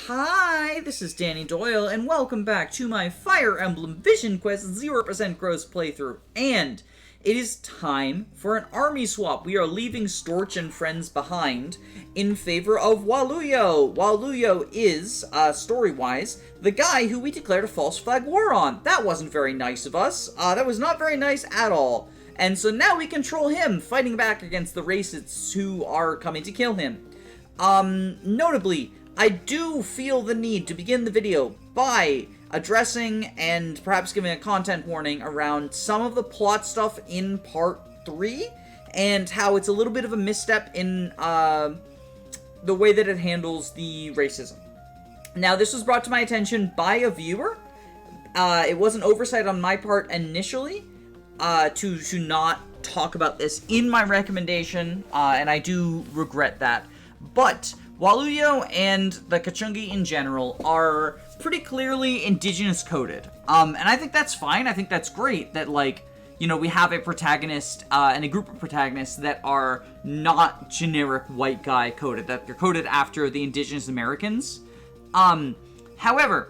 Hi, this is Danny Doyle, and welcome back to my Fire Emblem Vision Quest 0% gross playthrough. And it is time for an army swap. We are leaving Storch and friends behind in favor of Waluyo. Waluyo is, story-wise, the guy who we declared a false flag war on. That wasn't very nice of us. That was not very nice at all. And so now we control him, fighting back against the racists who are coming to kill him. Notably, I do feel the need to begin the video by addressing and perhaps giving a content warning around some of the plot stuff in Part 3 and how it's a little bit of a misstep in the way that it handles the racism. Now, this was brought to my attention by a viewer. It was an oversight on my part initially to not talk about this in my recommendation, and I do regret that. But Waluyo and the Kachungi in general are pretty clearly indigenous coded. And I think that's fine. I think that's great that, like, you know, we have a protagonist and a group of protagonists that are not generic white guy coded, that they're coded after the indigenous Americans. However,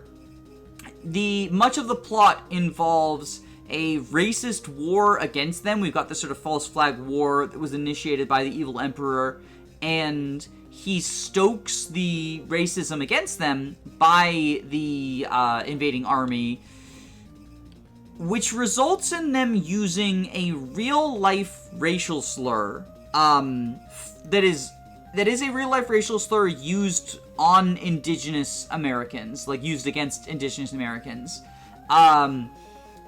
much of the plot involves a racist war against them. We've got this sort of false flag war that was initiated by the evil emperor, and he stokes the racism against them by the invading army, which results in them using a real-life racial slur that is a real-life racial slur used on indigenous Americans, like used against indigenous Americans.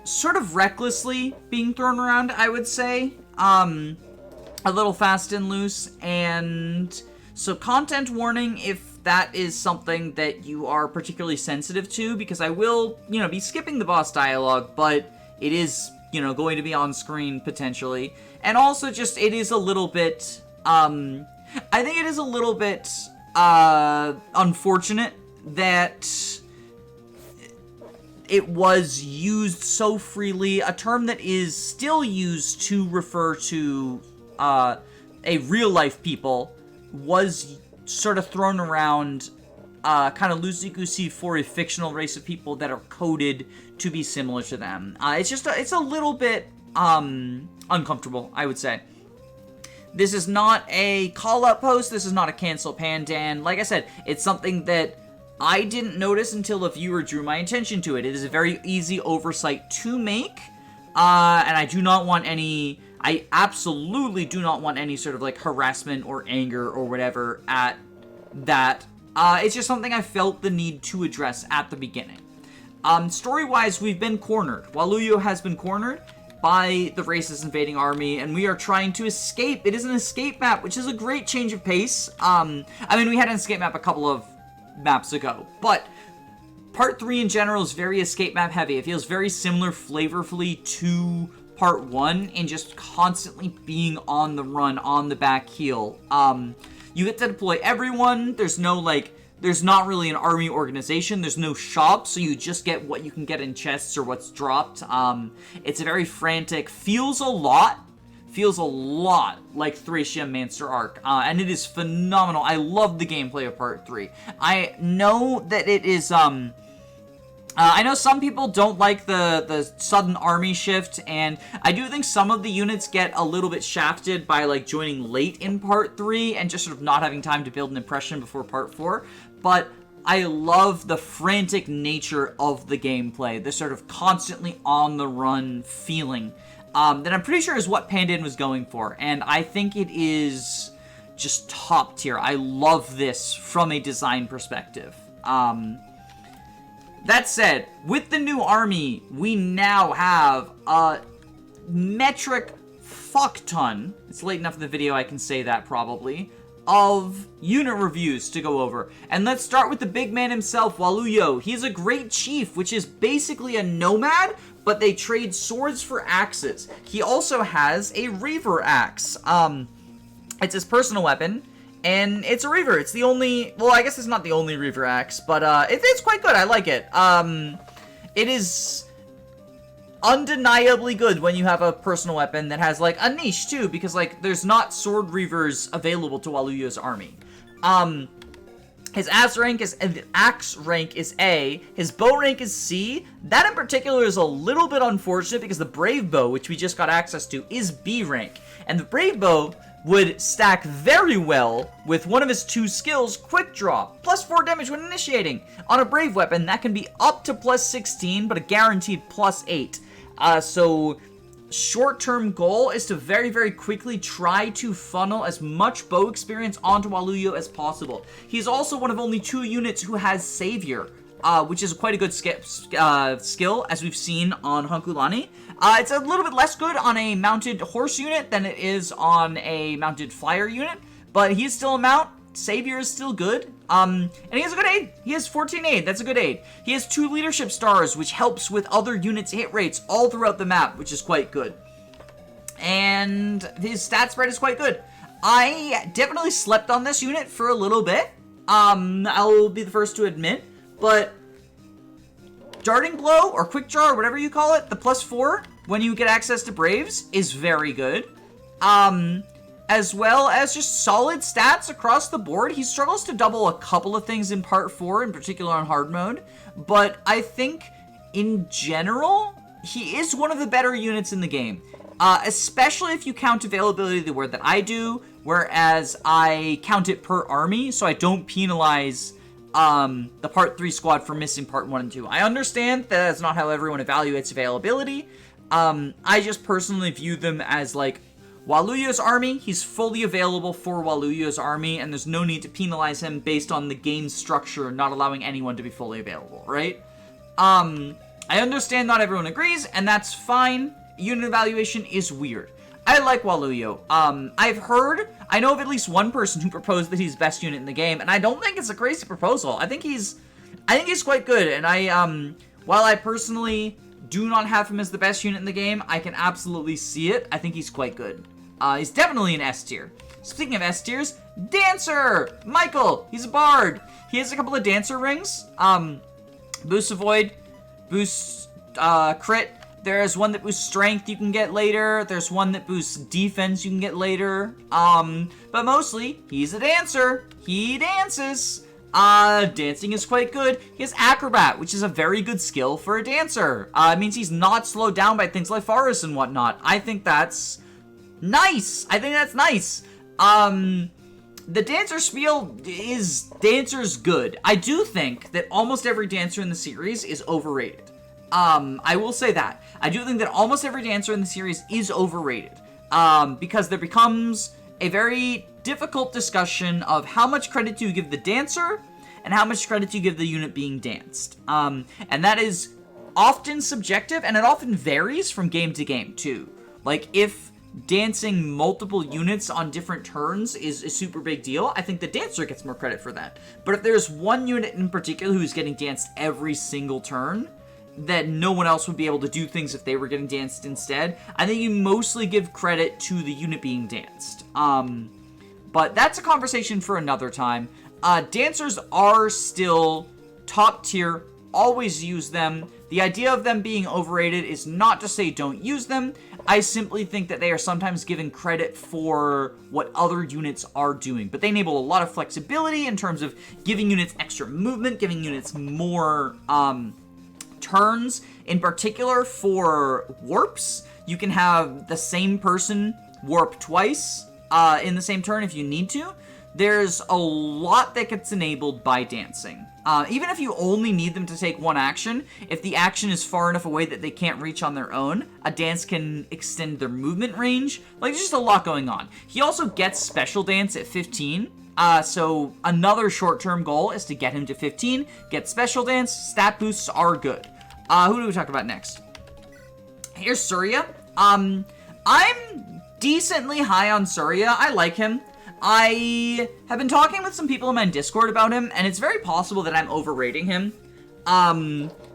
Sort of recklessly being thrown around, I would say. A little fast and loose, and so content warning if that is something that you are particularly sensitive to, because I will, be skipping the boss dialogue, but it is, going to be on screen potentially. And also just, it is a little bit, I think it is a little bit, unfortunate that it was used so freely, a term that is still used to refer to a real-life people was sort of thrown around kind of loosey-goosey for a fictional race of people that are coded to be similar to them. It's a little bit uncomfortable, I would say. This is not a call-out post. This is not a cancel Pandan. Like I said, it's something that I didn't notice until a viewer drew my attention to it. It is a very easy oversight to make, and I absolutely do not want any sort of, like, harassment or anger or whatever at that. It's just something I felt the need to address at the beginning. Story-wise, we've been cornered. Waluyo has been cornered by the racist invading army, and we are trying to escape. It is an escape map, which is a great change of pace. We had an escape map a couple of maps ago, but Part 3 in general is very escape map heavy. It feels very similar flavorfully to Part 1 in just constantly being on the run, on the back heel. You get to deploy everyone. There's not really an army organization. There's no shop, so you just get what you can get in chests or what's dropped. It's a very frantic, feels a lot like Thracia Manster Arc, and it is phenomenal. I love the gameplay of Part 3. I know that it is, I know some people don't like the sudden army shift, and I do think some of the units get a little bit shafted by, like, joining late in Part 3 and just sort of not having time to build an impression before Part 4, but I love the frantic nature of the gameplay, the sort of constantly on-the-run feeling that I'm pretty sure is what Pandan was going for, and I think it is just top tier. I love this from a design perspective. That said, with the new army, we now have a metric fuck-ton, it's late enough in the video I can say that probably, of unit reviews to go over. And let's start with the big man himself, Waluyo. He's a great chief, which is basically a nomad, but they trade swords for axes. He also has a Reaver axe. It's his personal weapon, and it's a Reaver. It's the only, well, I guess it's not the only Reaver axe, but it's quite good. I like it. It is undeniably good when you have a personal weapon that has, like, a niche, too, because, like, there's not sword Reavers available to Waluyo's army. His axe rank is A. His bow rank is C. That in particular is a little bit unfortunate because the Brave Bow, which we just got access to, is B rank. And the Brave Bow would stack very well with one of his 2 skills, Quick Draw, plus 4 damage when initiating. On a Brave weapon, that can be up to plus 16, but a guaranteed plus 8. So short-term goal is to very, very quickly try to funnel as much bow experience onto Waluyo as possible. He's also one of only 2 units who has Savior, which is quite a good skill, as we've seen on Hunkulani. It's a little bit less good on a mounted horse unit than it is on a mounted flyer unit, but he's still a mount. Savior is still good. And he has a good aid. He has 14 aid. That's a good aid. He has 2 leadership stars, which helps with other units' hit rates all throughout the map, which is quite good. And his stat spread is quite good. I definitely slept on this unit for a little bit. I'll be the first to admit, but Darting Blow or Quick Draw or whatever you call it, the plus 4 when you get access to Braves is very good. As well as just solid stats across the board. He struggles to double a couple of things in Part 4, in particular on hard mode, but I think in general, he is one of the better units in the game, especially if you count availability the word that I do, whereas I count it per army, so I don't penalize the Part 3 squad for missing Part 1 and 2. I understand that that's not how everyone evaluates availability. I just personally view them as like Waluyo's army. He's fully available for Waluyo's army, and there's no need to penalize him based on the game structure not allowing anyone to be fully available, right? I understand not everyone agrees, and that's fine. Unit evaluation is weird. I like Waluyo. I know of at least one person who proposed that he's best unit in the game, and I don't think it's a crazy proposal. I think he's quite good, and while I personally do not have him as the best unit in the game, I can absolutely see it. I think he's quite good. He's definitely an S tier. Speaking of S tiers, Dancer! Michael! He's a bard. He has a couple of Dancer rings. Boost Avoid, boost crit. There's one that boosts strength you can get later. There's one that boosts defense you can get later. But mostly, he's a dancer. He dances. Dancing is quite good. He has Acrobat, which is a very good skill for a dancer. It means he's not slowed down by things like forests and whatnot. I think that's nice. The dancer spiel is dancer's good. I do think that almost every dancer in the series is overrated. I will say that. I do think that almost every dancer in the series is overrated. Because there becomes a very difficult discussion of how much credit do you give the dancer and how much credit do you give the unit being danced. And that is often subjective, and it often varies from game to game too. Like, if dancing multiple units on different turns is a super big deal, I think the dancer gets more credit for that. But if there's one unit in particular who's getting danced every single turn, that no one else would be able to do things if they were getting danced instead, I think you mostly give credit to the unit being danced. But that's a conversation for another time. Dancers are still top tier, always use them. The idea of them being overrated is not to say don't use them. I simply think that they are sometimes given credit for what other units are doing. But they enable a lot of flexibility in terms of giving units extra movement, giving units more turns. In particular, for warps, you can have the same person warp twice in the same turn if you need to. There's a lot that gets enabled by dancing. Even if you only need them to take one action, if the action is far enough away that they can't reach on their own, a dance can extend their movement range. Like, there's just a lot going on. He also gets special dance at 15. So another short-term goal is to get him to 15. Get special dance. Stat boosts are good. Who do we talk about next? Here's Surria. I'm decently high on Surria. I like him. I have been talking with some people in my Discord about him, and it's very possible that I'm overrating him.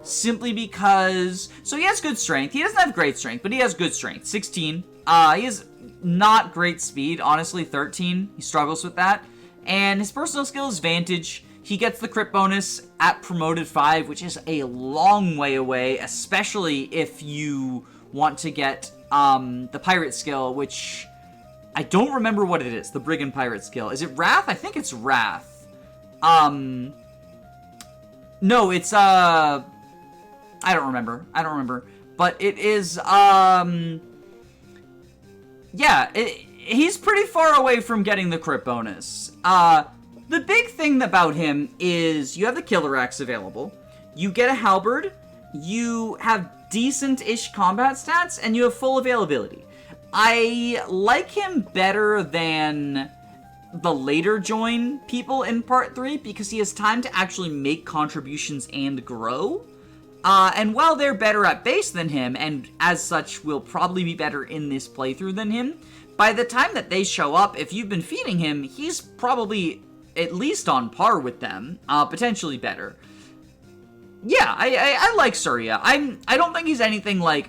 Simply because... So he has good strength. He doesn't have great strength, but he has good strength. 16. He has not great speed. Honestly, 13. He struggles with that. And his personal skill is Vantage. He gets the crit bonus at promoted 5, which is a long way away, especially if you want to get the pirate skill, which... I don't remember what it is, the Brigand Pirate skill. Is it Wrath? I think it's Wrath. No, it's, I don't remember. But it is, yeah, he's pretty far away from getting the crit bonus. The big thing about him is you have the Killer Axe available, you get a Halberd, you have decent-ish combat stats, and you have full availability. I like him better than the later join people in Part 3 because he has time to actually make contributions and grow. And while they're better at base than him, and as such will probably be better in this playthrough than him, by the time that they show up, if you've been feeding him, he's probably at least on par with them, potentially better. Yeah, I like Surria. I don't think he's anything, like,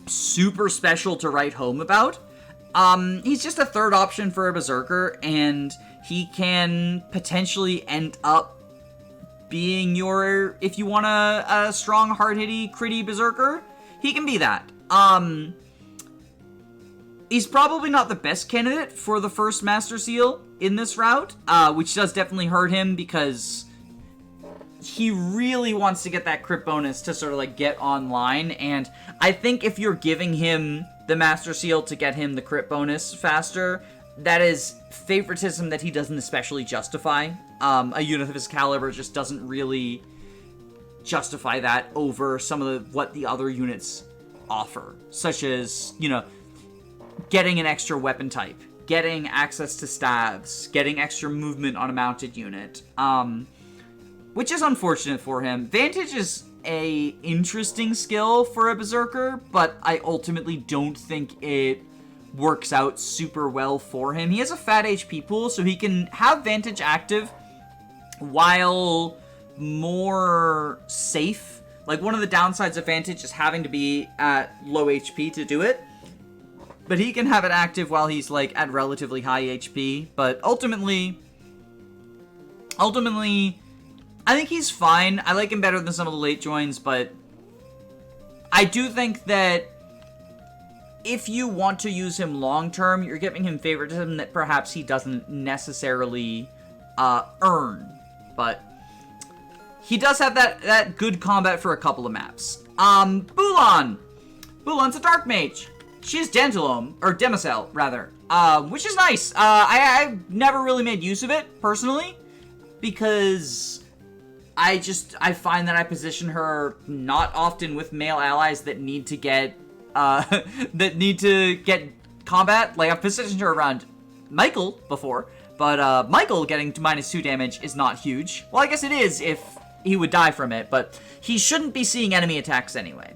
super special to write home about. He's just a third option for a Berserker, and he can potentially end up being your, if you want a strong, hard-hitty, critty Berserker, he can be that. He's probably not the best candidate for the first Master Seal in this route, which does definitely hurt him because he really wants to get that crit bonus to sort of like get online, and I think if you're giving him the Master Seal to get him the crit bonus faster, that is favoritism that he doesn't especially justify. A unit of his caliber just doesn't really justify that over some of what the other units offer, such as, you know, getting an extra weapon type, getting access to stabs, getting extra movement on a mounted unit, which is unfortunate for him. Vantage is a interesting skill for a Berserker, but I ultimately don't think it works out super well for him. He has a fat HP pool, so he can have Vantage active while more safe. Like, one of the downsides of Vantage is having to be at low HP to do it, but he can have it active while he's, like, at relatively high HP. But ultimately, I think he's fine. I like him better than some of the late joins, but I do think that if you want to use him long-term, you're giving him favoritism that perhaps he doesn't necessarily earn. But he does have that good combat for a couple of maps. Bulan! Bulan's a Dark Mage. She's Dentalome, or Demicel, rather, which is nice. I've never really made use of it, personally, because I find that I position her not often with male allies that need to get combat. Like, I've positioned her around Michael before, but Michael getting to -2 damage is not huge. Well, I guess it is if he would die from it, but he shouldn't be seeing enemy attacks anyway.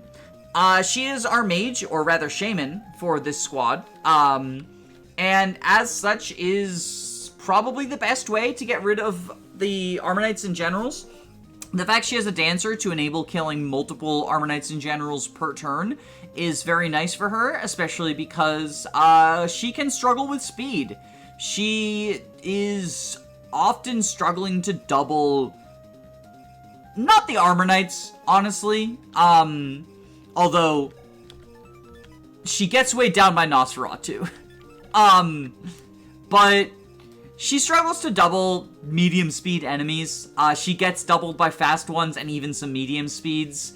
She is our mage, or rather shaman, for this squad, and as such is probably the best way to get rid of the Armor Knights and Generals. The fact she has a dancer to enable killing multiple Armor Knights and Generals per turn is very nice for her, especially because she can struggle with speed. She is often struggling to double, not the Armor Knights, honestly, although she gets weighed down by Nosferatu. But she struggles to double medium speed enemies. She gets doubled by fast ones and even some medium speeds.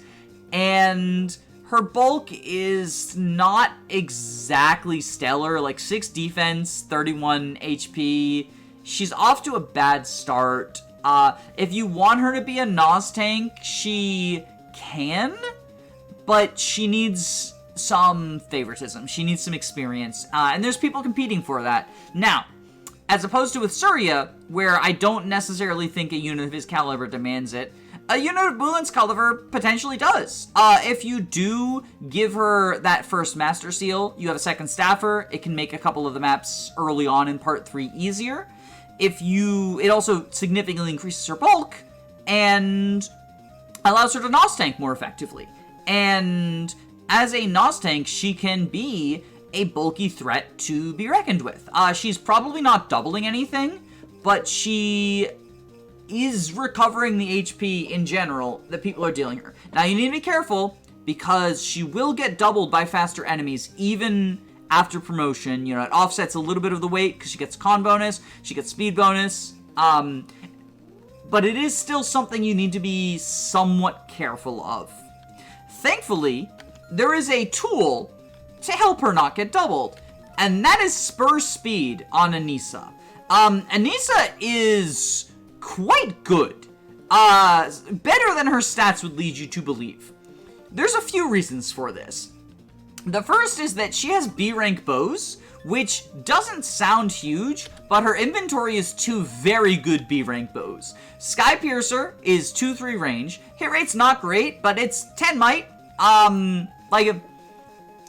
And her bulk is not exactly stellar, like 6 defense, 31 HP. She's off to a bad start. If you want her to be a Nos tank, she can, but she needs some favoritism. She needs some experience, and there's people competing for that. Now, as opposed to with Surria, where I don't necessarily think a unit of his caliber demands it, a unit of Bulan's caliber potentially does. If you do give her that first Master Seal, you have a second Staffer, it can make a couple of the maps early on in Part 3 easier. It also significantly increases her bulk, and allows her to Nos tank more effectively. And as a Nos tank, she can be a bulky threat to be reckoned with. She's probably not doubling anything, but she is recovering the HP in general that people are dealing her. Now, you need to be careful, because she will get doubled by faster enemies, even after promotion. You know, it offsets a little bit of the weight, because she gets con bonus, she gets speed bonus. but it is still something you need to be somewhat careful of. Thankfully, there is a tool to help her not get doubled, and that is Spur Speed on Anissa. Anissa is quite good. Better than her stats would lead you to believe. There's a few reasons for this. The first is that she has B-rank bows, which doesn't sound huge, but her inventory is 2 very good B-rank bows. Sky Piercer is 2-3 range. Hit rate's not great, but it's 10 might.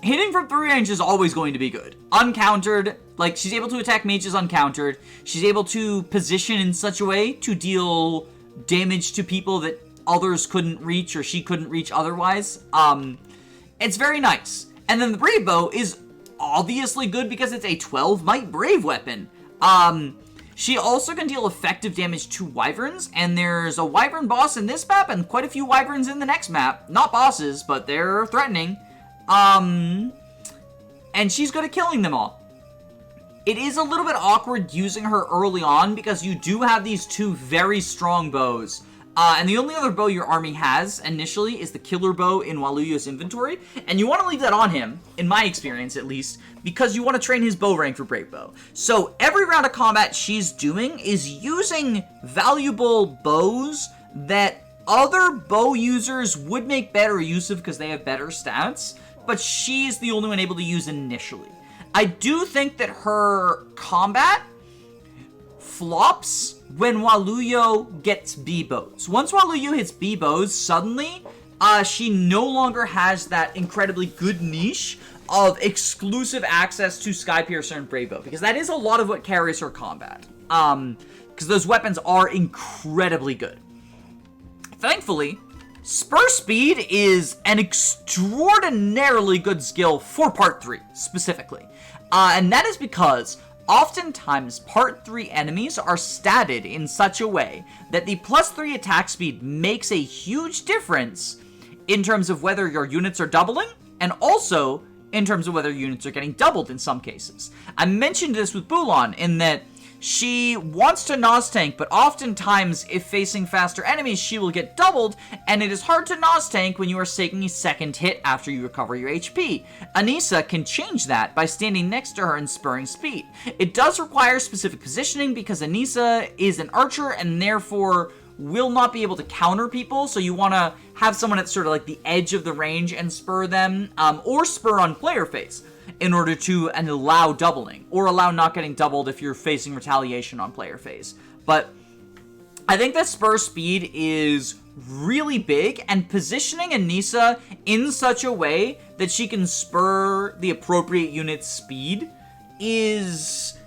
Hitting from 3 range is always going to be good. Uncountered, like, she's able to attack mages uncountered. She's able to position in such a way to deal damage to people that others couldn't reach or she couldn't reach otherwise. It's very nice. And then the Brave Bow is obviously good because it's a 12 might Brave weapon. She also can deal effective damage to wyverns, and there's a wyvern boss in this map and quite a few wyverns in the next map. Not bosses, but they're threatening. And she's good at killing them all. It is a little bit awkward using her early on because you do have these 2 very strong bows. And the only other bow your army has initially is the killer bow in Waluyo's inventory. And you want to leave that on him, in my experience at least, because you want to train his bow rank for Brave Bow. So every round of combat she's doing is using valuable bows that other bow users would make better use of because they have better stats, but she's the only one able to use initially. I do think that her combat flops when Waluyo gets B-bows. Once Waluyo hits B-bows, suddenly, she no longer has that incredibly good niche of exclusive access to Sky Piercer and Brave Bow, because that is a lot of what carries her combat. Because those weapons are incredibly good. Thankfully, Spur Speed is an extraordinarily good skill for Part 3, specifically. And that is because oftentimes, Part 3 enemies are statted in such a way that the +3 attack speed makes a huge difference in terms of whether your units are doubling, and also in terms of whether units are getting doubled in some cases. I mentioned this with Bulan in that she wants to Nos tank, but oftentimes, if facing faster enemies, she will get doubled, and it is hard to Nos tank when you are taking a second hit after you recover your HP. Anissa can change that by standing next to her and spurring speed. It does require specific positioning because Anissa is an archer and therefore will not be able to counter people, so you want to have someone at sort of like the edge of the range and spur them, or spur on player face, in order to allow doubling, or allow not getting doubled if you're facing retaliation on player phase. But I think that Spur Speed is really big, and positioning Anissa in such a way that she can spur the appropriate unit's speed is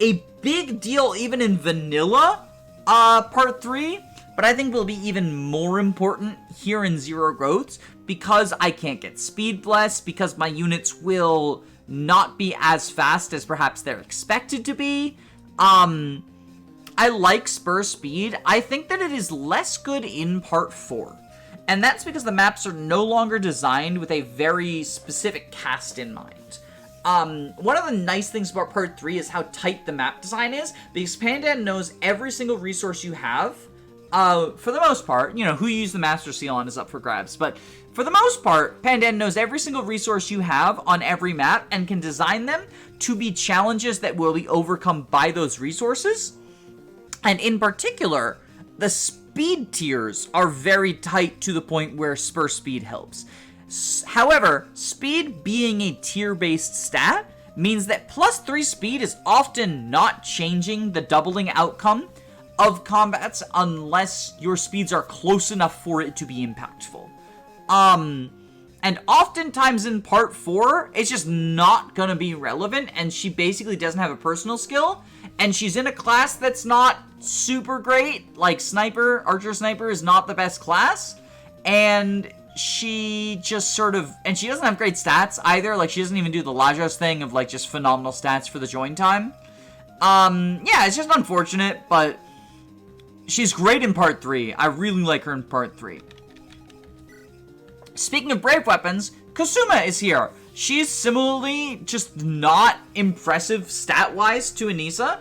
a big deal even in vanilla Part 3, but I think will be even more important here in Zero Growths, because I can't get Speed Blessed, because my units will not be as fast as perhaps they're expected to be. I like Spur Speed. I think that it is less good in Part 4. And that's because the maps are no longer designed with a very specific cast in mind. One of the nice things about Part 3 is how tight the map design is, because Pandan knows every single resource you have. For the most part, who you use the Master Seal on is up for grabs, but for the most part, Pandan knows every single resource you have on every map and can design them to be challenges that will be overcome by those resources. And in particular, the speed tiers are very tight to the point where Spur Speed helps. However, speed being a tier-based stat means that +3 speed is often not changing the doubling outcome of combats unless your speeds are close enough for it to be impactful. And oftentimes in Part 4, it's just not gonna be relevant, and she basically doesn't have a personal skill, and she's in a class that's not super great, like Sniper, Archer Sniper is not the best class, and she just sort of, and she doesn't have great stats either, like she doesn't even do the Lajos thing of like just phenomenal stats for the join time. Yeah, it's just unfortunate, but she's great in Part 3. I really like her in Part 3. Speaking of brave weapons, Kusuma is here. She's similarly just not impressive stat-wise to Anissa,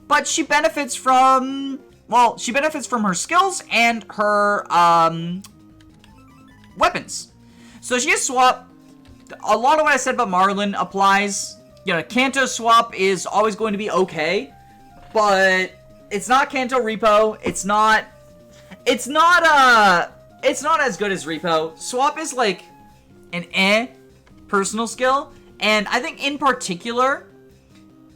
but she benefits from well, she benefits from her skills and her, weapons. So she has swap. A lot of what I said about Marlin applies. You know, Kanto swap is always going to be okay, but it's not Kanto Repo. It's not as good as Repo. Swap is like an personal skill, and I think in particular,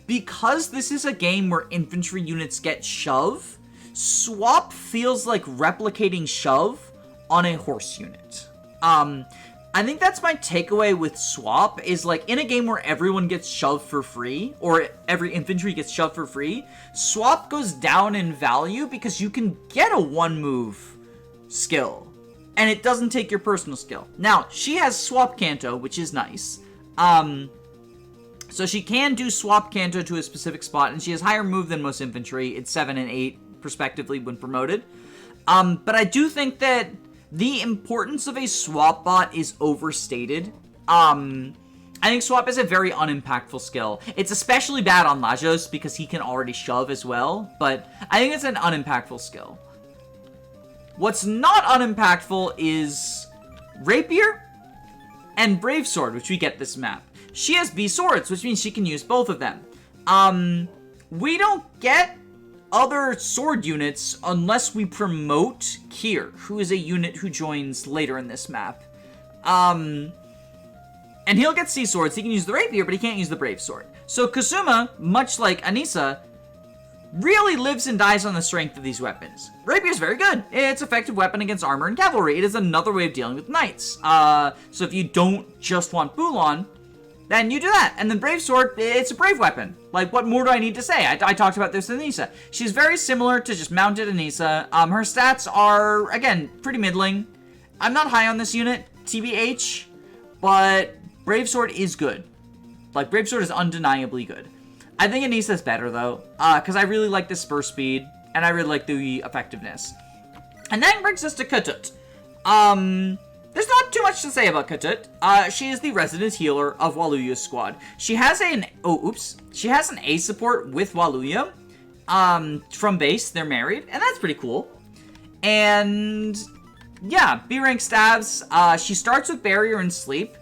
because this is a game where infantry units get shove, swap feels like replicating shove on a horse unit. I think that's my takeaway with swap, is like in a game where everyone gets shoved for free, or every infantry gets shoved for free, swap goes down in value because you can get a one move skill, and it doesn't take your personal skill. Now, she has swap Kanto, which is nice. So she can do swap Kanto to a specific spot, and she has higher move than most infantry. It's 7 and 8, respectively, when promoted. But I do think that the importance of a swap bot is overstated. I think swap is a very unimpactful skill. It's especially bad on Lajos because he can already shove as well, but I think it's an unimpactful skill. What's not unimpactful is Rapier and Brave Sword, which we get this map. She has B swords, which means she can use both of them. We don't get other sword units unless we promote Kier, who is a unit who joins later in this map. And he'll get C swords. He can use the Rapier, but he can't use the Brave Sword. So Kazuma, much like Anissa, really lives and dies on the strength of these weapons. Rapier is very good. It's an effective weapon against armor and cavalry. It is another way of dealing with knights. So if you don't just want Bulan, then you do that. And then Brave Sword, it's a brave weapon. Like, what more do I need to say? I talked about this with Anissa. She's very similar to just mounted Anissa. Her stats are, again, pretty middling. I'm not high on this unit, TBH, but Brave Sword is good. Like, Brave Sword is undeniably good. I think Anissa's better, though, because I really like the spur speed, and I really like the effectiveness. And that brings us to Katut. There's not too much to say about Katut. She is the resident healer of Waluyu's squad. She has an A support with Waluya. From base, they're married, and that's pretty cool. And yeah, B rank stabs. She starts with barrier and sleep.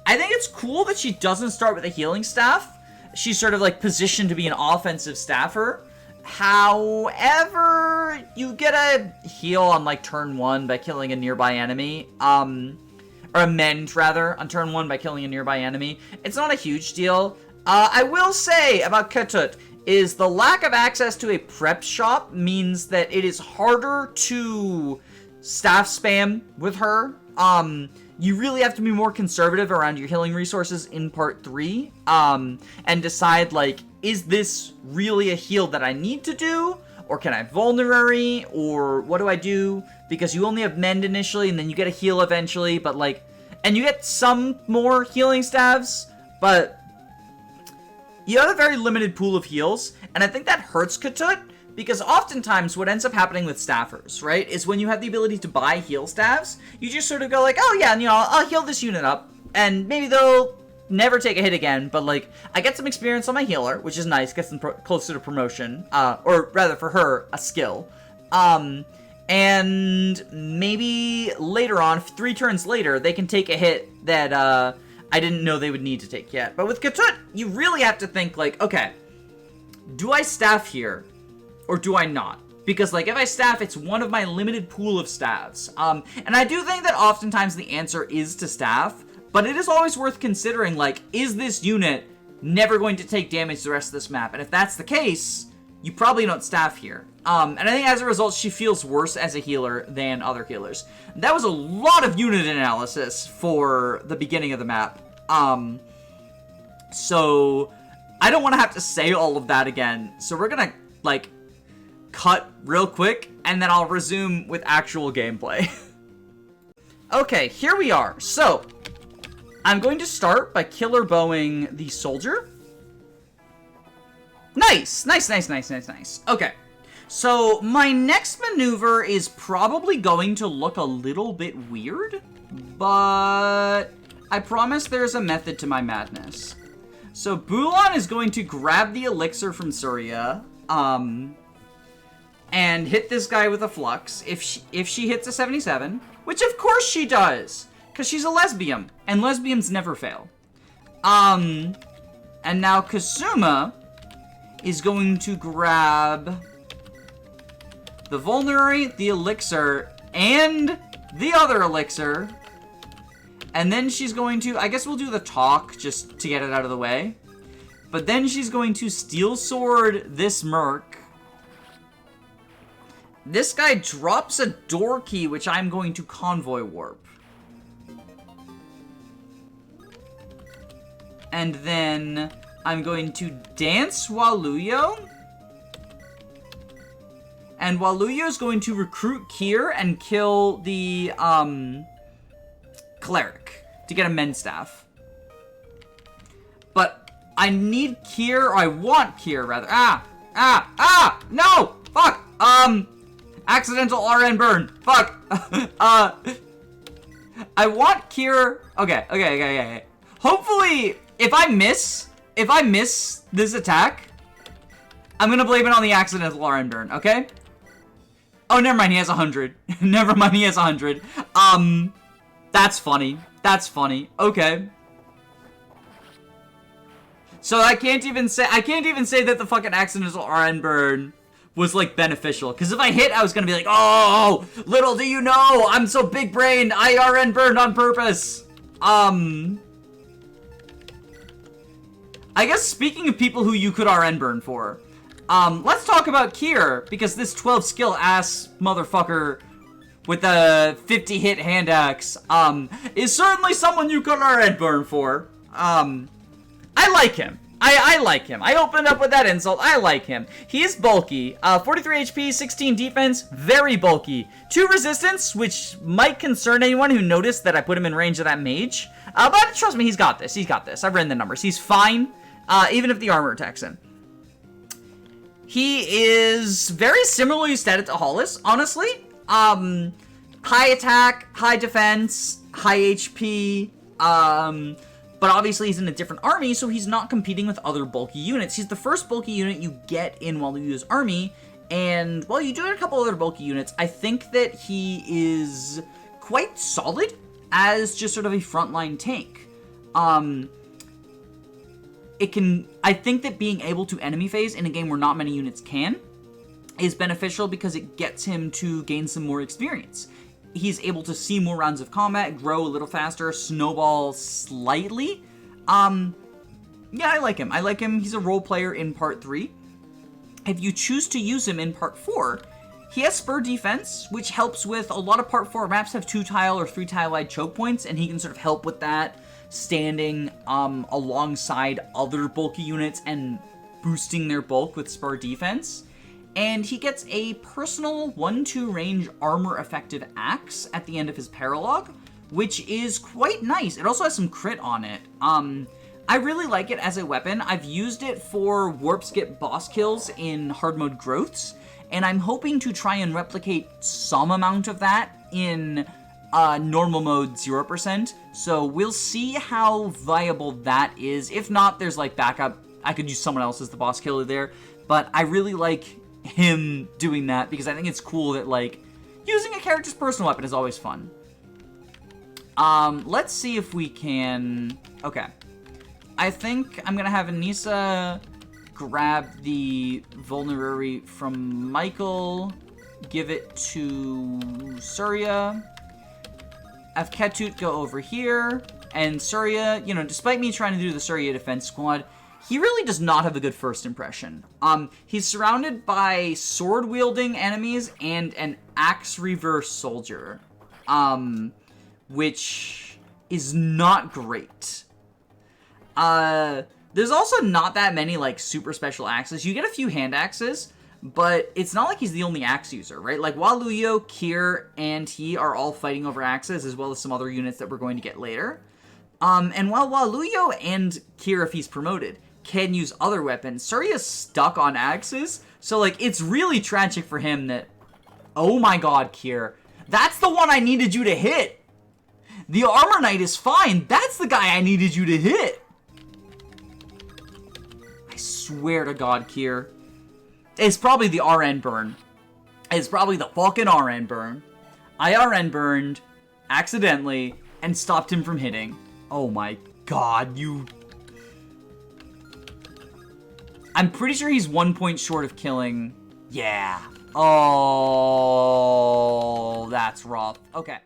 I think it's cool that she doesn't start with a healing staff. She's sort of like positioned to be an offensive staffer. However, you get a heal on like turn 1 by killing a nearby enemy. Or a mend rather on turn 1 by killing a nearby enemy. It's not a huge deal. I will say about Katut is the lack of access to a prep shop means that it is harder to staff spam with her. You really have to be more conservative around your healing resources in part 3, and decide, like, is this really a heal that I need to do? Or can I vulnerary? Or what do I do? Because you only have mend initially, and then you get a heal eventually, but, like, and you get some more healing staves, but you have a very limited pool of heals, and I think that hurts Katut, because oftentimes what ends up happening with staffers, right, is when you have the ability to buy heal staves, you just sort of go like, oh yeah, and, you know, I'll heal this unit up, and maybe they'll never take a hit again, but like, I get some experience on my healer, which is nice, gets them closer to promotion, or rather for her, a skill, and maybe later on, 3 turns later, they can take a hit that, I didn't know they would need to take yet. But with Katut, you really have to think like, okay, do I staff here? Or do I not? Because, like, if I staff, it's one of my limited pool of staffs. And I do think that oftentimes the answer is to staff, but it is always worth considering, like, is this unit never going to take damage the rest of this map? And if that's the case, you probably don't staff here. And I think as a result, she feels worse as a healer than other healers. That was a lot of unit analysis for the beginning of the map. So I don't want to have to say all of that again. So we're gonna, like, cut real quick, and then I'll resume with actual gameplay. Okay, here we are. So, I'm going to start by killer bowing the soldier. Nice! Nice, nice, nice, nice, nice. Okay, so my next maneuver is probably going to look a little bit weird, but I promise there's a method to my madness. So, Bulan is going to grab the elixir from Surria, and hit this guy with a flux. If she hits a 77, which of course she does, because she's a lesbian, and lesbians never fail. And now Kasuma is going to grab the vulnerary, the elixir, and the other elixir. And then she's going to, I guess we'll do the talk just to get it out of the way. But then she's going to steel sword this merc. This guy drops a door key, which I'm going to convoy warp. And then I'm going to dance Waluyo. And Waluyo is going to recruit Kier and kill the cleric to get a mend staff. But I need Kier, or I want Kier rather. No! Fuck! Accidental RN burn. Fuck. I want Kier. Okay. Hopefully, if I miss this attack, I'm gonna blame it on the accidental RN burn, okay? Oh, never mind, he has 100. Never mind, he has 100. That's funny. That's funny. Okay. So I can't even say that the fucking accidental RN burn was, like, beneficial. Because if I hit, I was gonna be like, oh, little do you know, I'm so big-brained, I RN burned on purpose. I guess speaking of people who you could RN burn for, let's talk about Kier, because this 12 skill ass motherfucker with the 50 hit hand axe, is certainly someone you could RN burn for. I like him. I like him. I opened up with that insult. I like him. He is bulky. 43 HP, 16 defense, very bulky. 2 resistance, which might concern anyone who noticed that I put him in range of that mage. But trust me, he's got this. He's got this. I've ran the numbers. He's fine, even if the armor attacks him. He is very similarly statted to Hollis, honestly. High attack, high defense, high HP, but obviously he's in a different army, so he's not competing with other bulky units. He's the first bulky unit you get in Waluyu's army, and while you do have a couple other bulky units, I think that he is quite solid as just sort of a frontline tank. I think that being able to enemy phase in a game where not many units can is beneficial because it gets him to gain some more experience. He's able to see more rounds of combat, grow a little faster, snowball slightly. Yeah, I like him. I like him. He's a role player in Part 3. If you choose to use him in Part 4, he has Spur Defense, which helps with a lot of Part 4 maps have 2-tile or 3-tile-wide choke points, and he can sort of help with that, standing alongside other bulky units and boosting their bulk with Spur Defense. And he gets a personal 1-2 range armor effective axe at the end of his paralog, which is quite nice. It also has some crit on it. I really like it as a weapon. I've used it for warp skip boss kills in hard mode growths, and I'm hoping to try and replicate some amount of that in normal mode 0%. So we'll see how viable that is. If not, there's like backup. I could use someone else as the boss killer there, but I really like him doing that because I think it's cool that, like, using a character's personal weapon is always fun. Let's see if we can... Okay. I think I'm gonna have Anissa grab the vulnerary from Michael, give it to Surria, have Ketut go over here, and Surria, you know, despite me trying to do the Surria defense squad, he really does not have a good first impression. He's surrounded by sword-wielding enemies and an axe reverse soldier, which is not great. There's also not that many, like, super special axes. You get a few hand axes, but it's not like he's the only axe user, right? Like, Waluyo, Kier, and he are all fighting over axes, as well as some other units that we're going to get later. And while Waluyo and Kier, if he's promoted, can use other weapons, Surya's stuck on axes, so, like, it's really tragic for him that... Oh my god, Kier. That's the one I needed you to hit! The Armor Knight is fine, that's the guy I needed you to hit! I swear to god, Kier. It's probably the RN burn. is probably the fucking RN burn. I RN burned accidentally and stopped him from hitting. Oh my god, you... I'm pretty sure he's 1 point short of killing. Yeah. Oh, that's rough. Okay.